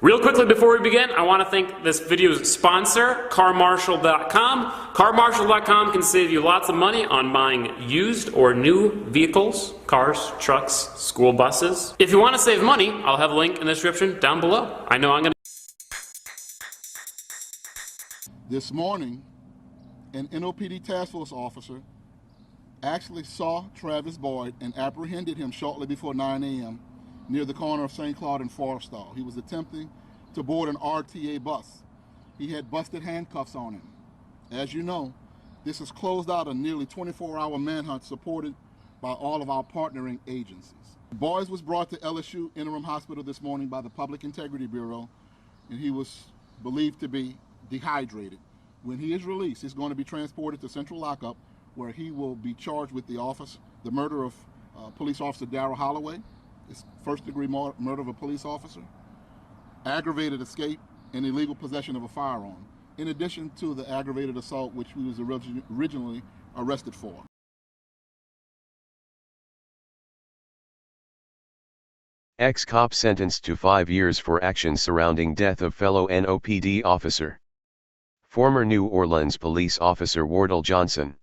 Real quickly before we begin, I want to thank this video's sponsor, CarMarshal.com. CarMarshal.com can save you lots of money on buying used or new vehicles, cars, trucks, school buses. If you want to save money, I'll have a link in the description down below. I know I'm going to... This morning, an NOPD task force officer actually saw Travis Boyd and apprehended him shortly before 9 a.m. near the corner of St. Claude and Forrestal. He was attempting to board an RTA bus. He had busted handcuffs on him. As you know, this has closed out a nearly 24-hour manhunt supported by all of our partnering agencies. Boyd was brought to LSU Interim Hospital this morning by the Public Integrity Bureau, and he was believed to be dehydrated. When he is released, he's going to be transported to Central Lockup, where he will be charged with the murder of Police Officer Darrell Holloway, it's first-degree murder of a police officer, aggravated escape, and illegal possession of a firearm, in addition to the aggravated assault which he was originally arrested for. Ex-cop sentenced to 5 years for actions surrounding death of fellow NOPD officer. Former New Orleans police officer Wardell Johnson.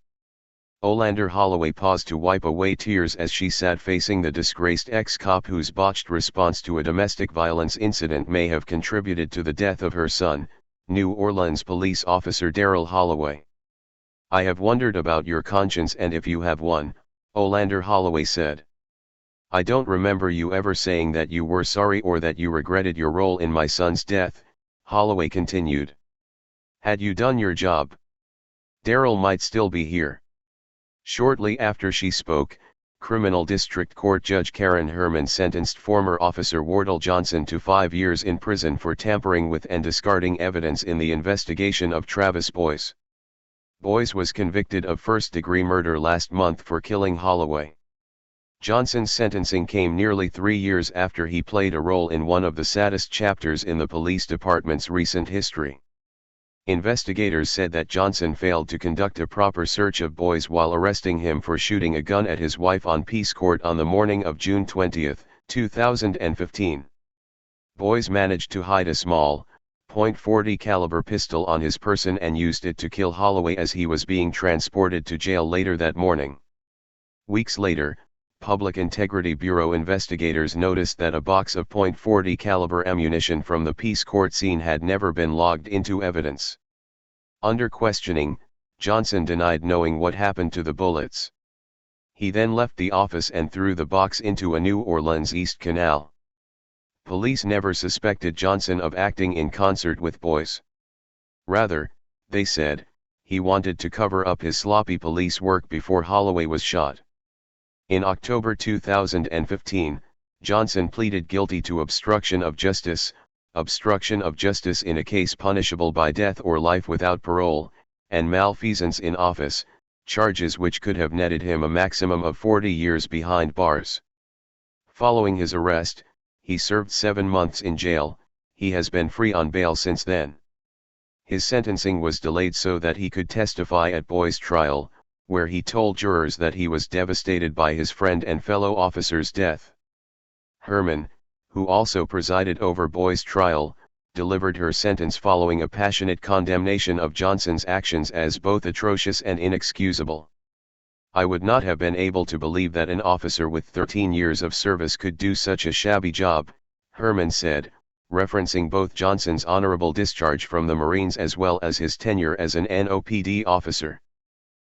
Olander Holloway paused to wipe away tears as she sat facing the disgraced ex-cop whose botched response to a domestic violence incident may have contributed to the death of her son, New Orleans police officer Darrell Holloway. "I have wondered about your conscience and if you have one," Olander Holloway said. "I don't remember you ever saying that you were sorry or that you regretted your role in my son's death," Holloway continued. "Had you done your job, Darrell might still be here." Shortly after she spoke, Criminal District Court Judge Karen Herman sentenced former Officer Wardell Johnson to 5 years in prison for tampering with and discarding evidence in the investigation of Travis Boyd. Boyd was convicted of first-degree murder last month for killing Holloway. Johnson's sentencing came nearly 3 years after he played a role in one of the saddest chapters in the police department's recent history. Investigators said that Johnson failed to conduct a proper search of Boyd while arresting him for shooting a gun at his wife on Peace Court on the morning of June 20, 2015. Boyd managed to hide a small, .40 caliber pistol on his person and used it to kill Holloway as he was being transported to jail later that morning. Weeks later, Public Integrity Bureau investigators noticed that a box of .40 caliber ammunition from the Peace Court scene had never been logged into evidence. Under questioning, Johnson denied knowing what happened to the bullets. He then left the office and threw the box into a New Orleans East Canal. Police never suspected Johnson of acting in concert with Boyd. Rather, they said, he wanted to cover up his sloppy police work before Holloway was shot. In October 2015, Johnson pleaded guilty to obstruction of justice in a case punishable by death or life without parole, and malfeasance in office, charges which could have netted him a maximum of 40 years behind bars. Following his arrest, he served 7 months in jail. He has been free on bail since then. His sentencing was delayed so that he could testify at Boyd's trial, where he told jurors that he was devastated by his friend and fellow officer's death. Herman, who also presided over Boyd's trial, delivered her sentence following a passionate condemnation of Johnson's actions as both atrocious and inexcusable. "I would not have been able to believe that an officer with 13 years of service could do such a shabby job," Herman said, referencing both Johnson's honorable discharge from the Marines as well as his tenure as an NOPD officer.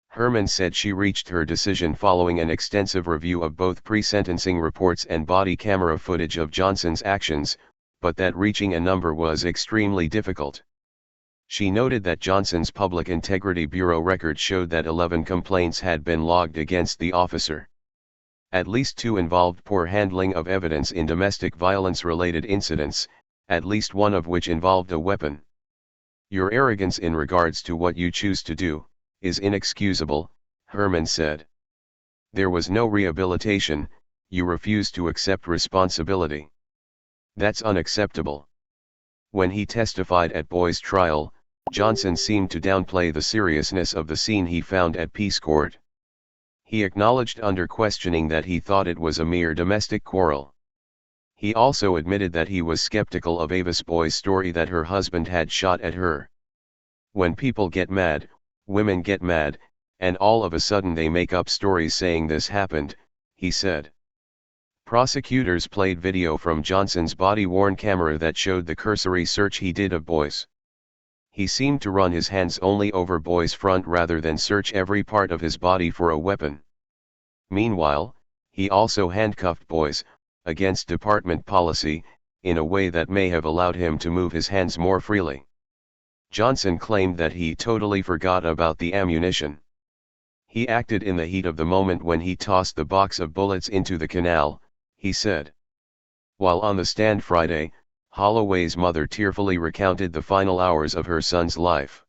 Herman said she reached her decision following an extensive review of both pre-sentencing reports and body camera footage of Johnson's actions, but that reaching a number was extremely difficult. She noted that Johnson's Public Integrity Bureau record showed that 11 complaints had been logged against the officer. At least 2 involved poor handling of evidence in domestic violence-related incidents, at least one of which involved a weapon. "Your arrogance in regards to what you choose to do is inexcusable," Herman said. "There was no rehabilitation, you refused to accept responsibility. That's unacceptable." When he testified at Boyd's trial, Johnson seemed to downplay the seriousness of the scene he found at Peace Court. He acknowledged under questioning that he thought it was a mere domestic quarrel. He also admitted that he was skeptical of Ava's boy's story that her husband had shot at her. When people get mad, women get mad, and all of a sudden they make up stories saying this happened, he said. Prosecutors played video from Johnson's body-worn camera that showed the cursory search he did of Boyce. He seemed to run his hands only over Boyce's front rather than search every part of his body for a weapon. Meanwhile, he also handcuffed Boyce, against department policy, in a way that may have allowed him to move his hands more freely. Johnson claimed that he totally forgot about the ammunition. He acted in the heat of the moment when he tossed the box of bullets into the canal, he said. While on the stand Friday, Holloway's mother tearfully recounted the final hours of her son's life.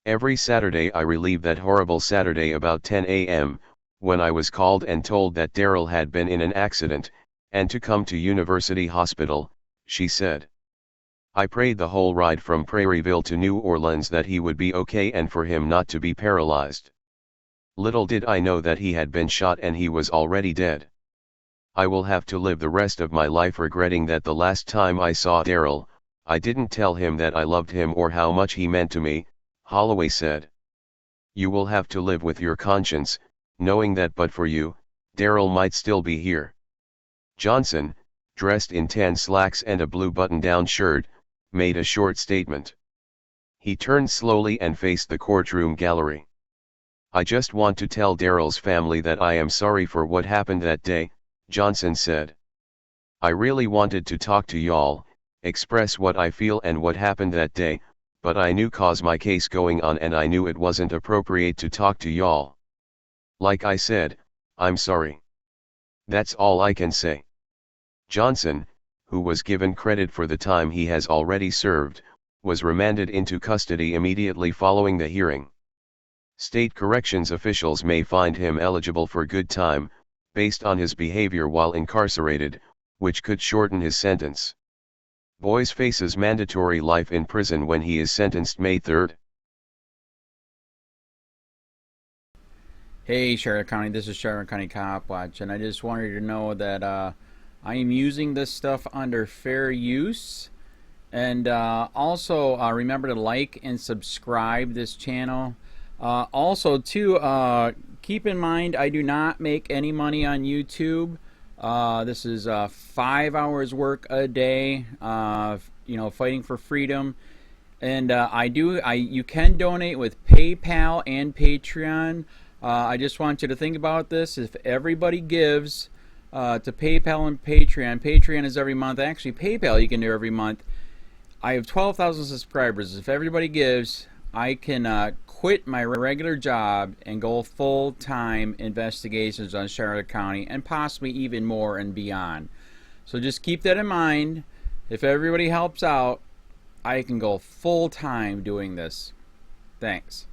Every Saturday I relive that horrible Saturday about 10 a.m., when I was called and told that Daryl had been in an accident, and to come to University Hospital, she said. I prayed the whole ride from Prairieville to New Orleans that he would be okay and for him not to be paralyzed. Little did I know that he had been shot and he was already dead. I will have to live the rest of my life regretting that the last time I saw Daryl, I didn't tell him that I loved him or how much he meant to me, Holloway said. You will have to live with your conscience, knowing that but for you, Daryl might still be here. Johnson, dressed in tan slacks and a blue button-down shirt, made a short statement. He turned slowly and faced the courtroom gallery. I just want to tell Daryl's family that I am sorry for what happened that day, Johnson said. I really wanted to talk to y'all, express what I feel and what happened that day, but I knew 'cause my case going on and I knew it wasn't appropriate to talk to y'all. Like I said, I'm sorry. That's all I can say. Johnson, who was given credit for the time he has already served, was remanded into custody immediately following the hearing. State corrections officials may find him eligible for good time, based on his behavior while incarcerated, which could shorten his sentence. Boyce faces mandatory life in prison when he is sentenced May 3rd. Hey Charlotte County, this is Charlotte County COPWATCH, and I just wanted you to know that I am using this stuff under fair use. And also remember to like and subscribe this channel. Also too, keep in mind I do not make any money on YouTube. This is 5 hours work a day, you know, fighting for freedom. And you can donate with PayPal and Patreon. I just want you to think about this. If everybody gives to PayPal and Patreon, Patreon is every month. Actually, PayPal you can do every month. I have 12,000 subscribers. If everybody gives, I can quit my regular job and go full-time investigations on Charlotte County and possibly even more and beyond. So just keep that in mind. If everybody helps out, I can go full-time doing this. Thanks.